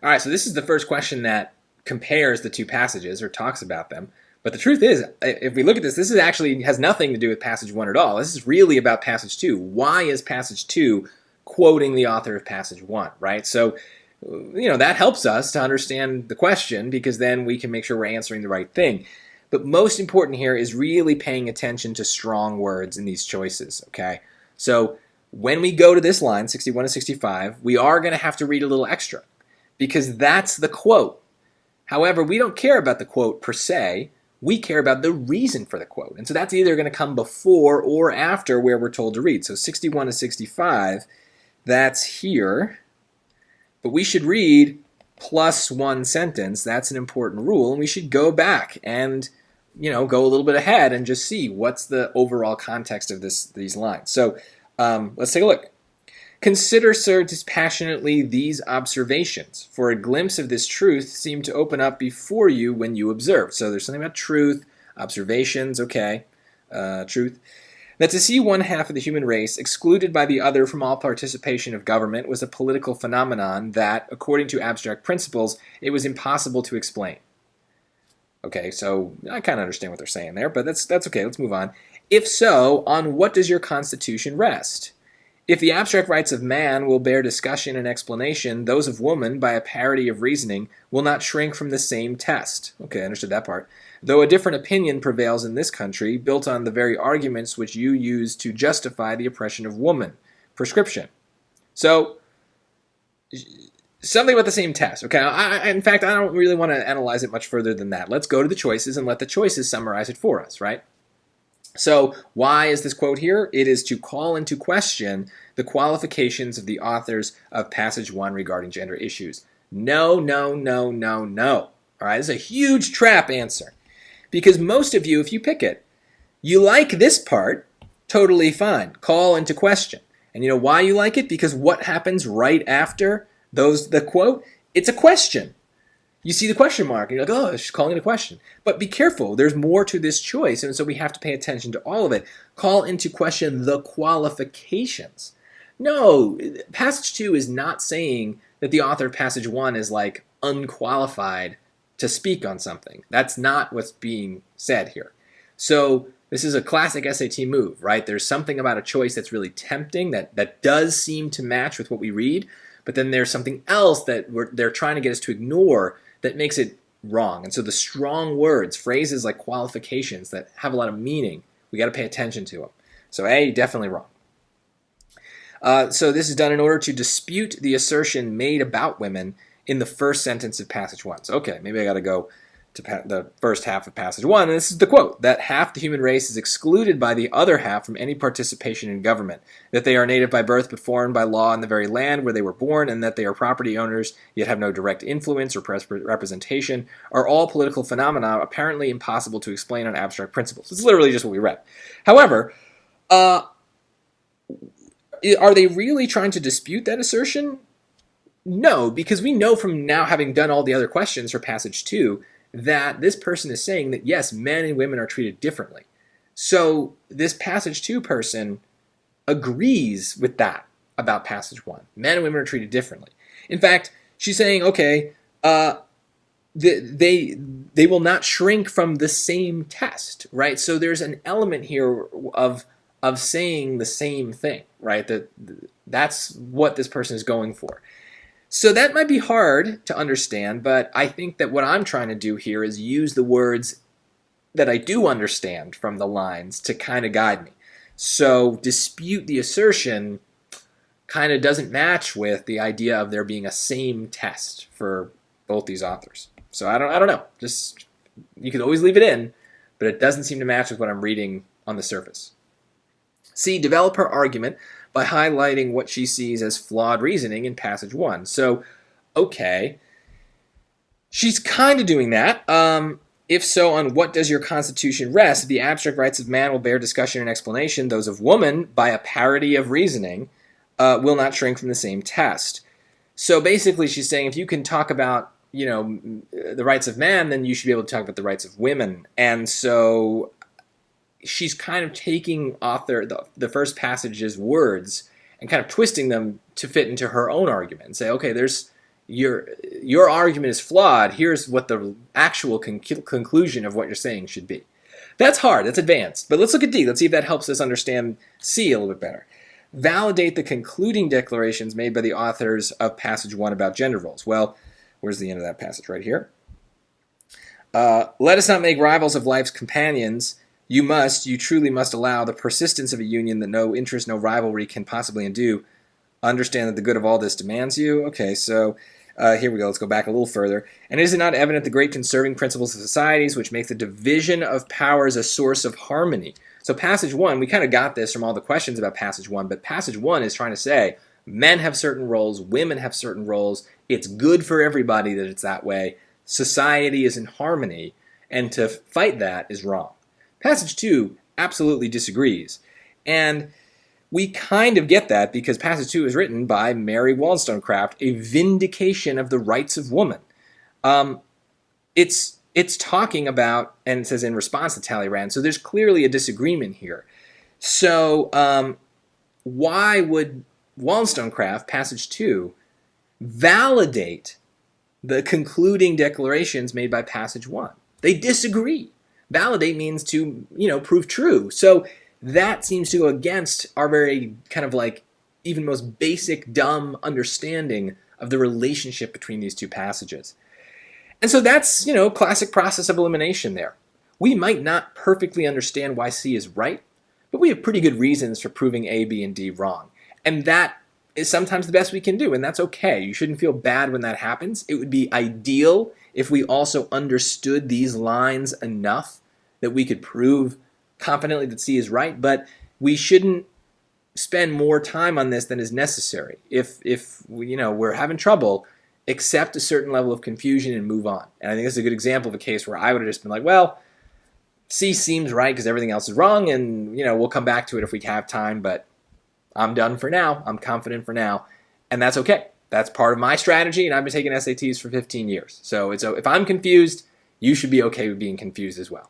All right, so this is the first question that compares the two passages or talks about them. But the truth is, if we look at this, this is actually has nothing to do with passage 1 at all. This is really about passage 2. Why is passage 2 quoting the author of passage 1, right? So, that helps us to understand the question because then we can make sure we're answering the right thing. But most important here is really paying attention to strong words in these choices, okay? So when we go to this line, 61 to 65, we are going to have to read a little extra because that's the quote. However, we don't care about the quote per se. We care about the reason for the quote. And so that's either going to come before or after where we're told to read. So 61 to 65, that's here. But we should read plus one sentence. That's an important rule. And we should go back and, go a little bit ahead and just see what's the overall context of these lines. So let's take a look. Consider, sir, dispassionately these observations, for a glimpse of this truth seemed to open up before you when you observed. So there's something about truth, observations, okay, truth. That to see one half of the human race excluded by the other from all participation of government was a political phenomenon that, according to abstract principles, it was impossible to explain. Okay, so I kind of understand what they're saying there, but that's okay. Let's move on. If so, on what does your Constitution rest? If the abstract rights of man will bear discussion and explanation, those of woman, by a parity of reasoning, will not shrink from the same test. Okay, I understood that part. Though a different opinion prevails in this country, built on the very arguments which you use to justify the oppression of woman. Prescription. So, something about the same test. Okay, in fact, I don't really want to analyze it much further than that. Let's go to the choices and let the choices summarize it for us, right? So why is this quote here? It is to call into question the qualifications of the authors of passage 1 regarding gender issues. No, no, no, no, no. All right, this is a huge trap answer. Because most of you, if you pick it, you like this part, totally fine. Call into question. And you know why you like it? Because what happens right after the quote? It's a question. You see the question mark, and you're like, oh, she's calling it a question. But be careful. There's more to this choice, and so we have to pay attention to all of it. Call into question the qualifications. No, passage 2 is not saying that the author of passage 1 is like unqualified to speak on something. That's not what's being said here. So this is a classic SAT move, right? There's something about a choice that's really tempting, that does seem to match with what we read, but then there's something else that they're trying to get us to ignore that makes it wrong. And so the strong words, phrases like qualifications that have a lot of meaning, we got to pay attention to them. So A, definitely wrong. So this is done in order to dispute the assertion made about women in the first sentence of passage 1. So okay, maybe I got to go to the first half of passage 1, and this is the quote, that half the human race is excluded by the other half from any participation in government, that they are native by birth but foreign by law in the very land where they were born, and that they are property owners yet have no direct influence or representation, are all political phenomena apparently impossible to explain on abstract principles. It's literally just what we read. However, are they really trying to dispute that assertion? No, because we know from now having done all the other questions for passage 2 that this person is saying that, yes, men and women are treated differently. So this passage 2 person agrees with that about passage 1. Men and women are treated differently. In fact, she's saying, okay, they will not shrink from the same test, right? So there's an element here of saying the same thing, right? That's what this person is going for. So that might be hard to understand, but I think that what I'm trying to do here is use the words that I do understand from the lines to kind of guide me. So dispute the assertion kind of doesn't match with the idea of there being a same test for both these authors. So I don't know. Just you could always leave it in, but it doesn't seem to match with what I'm reading on the surface. C, develop her argument by highlighting what she sees as flawed reasoning in passage 1. So, okay, she's kind of doing that. If so, on what does your Constitution rest? The abstract rights of man will bear discussion and explanation. Those of woman, by a parity of reasoning, will not shrink from the same test. So basically she's saying if you can talk about, the rights of man, then you should be able to talk about the rights of women. And so she's kind of taking the first passage's words and kind of twisting them to fit into her own argument and say, okay, there's your argument is flawed. Here's what the actual conclusion of what you're saying should be. That's hard. That's advanced. But let's look at D. Let's see if that helps us understand C a little bit better. Validate the concluding declarations made by the authors of passage 1 about gender roles. Well, where's the end of that passage? Right here. Let us not make rivals of life's companions. You truly must allow the persistence of a union that no interest, no rivalry can possibly undo. Understand that the good of all this demands you. Okay, so here we go. Let's go back a little further. And is it not evident the great conserving principles of societies which make the division of powers a source of harmony? So passage 1, we kind of got this from all the questions about passage 1, but passage 1 is trying to say men have certain roles, women have certain roles. It's good for everybody that it's that way. Society is in harmony, and to fight that is wrong. Passage 2 absolutely disagrees. And we kind of get that because passage 2 is written by Mary Wollstonecraft, a vindication of the rights of woman. It's talking about, and it says in response to Talleyrand, so there's clearly a disagreement here. So why would Wollstonecraft, passage 2, validate the concluding declarations made by passage 1? They disagree. Validate means to, prove true. So that seems to go against our very kind of like even most basic dumb understanding of the relationship between these two passages. And so that's, classic process of elimination there. We might not perfectly understand why C is right, but we have pretty good reasons for proving A, B, and D wrong. And that is sometimes the best we can do, and that's okay. You shouldn't feel bad when that happens. It would be ideal if we also understood these lines enough that we could prove confidently that C is right, but we shouldn't spend more time on this than is necessary. If we're having trouble, accept a certain level of confusion and move on. And I think this is a good example of a case where I would have just been like, well, C seems right because everything else is wrong, and we'll come back to it if we have time, but I'm done for now. I'm confident for now, and that's okay. That's part of my strategy, and I've been taking SATs for 15 years. So if I'm confused, you should be okay with being confused as well.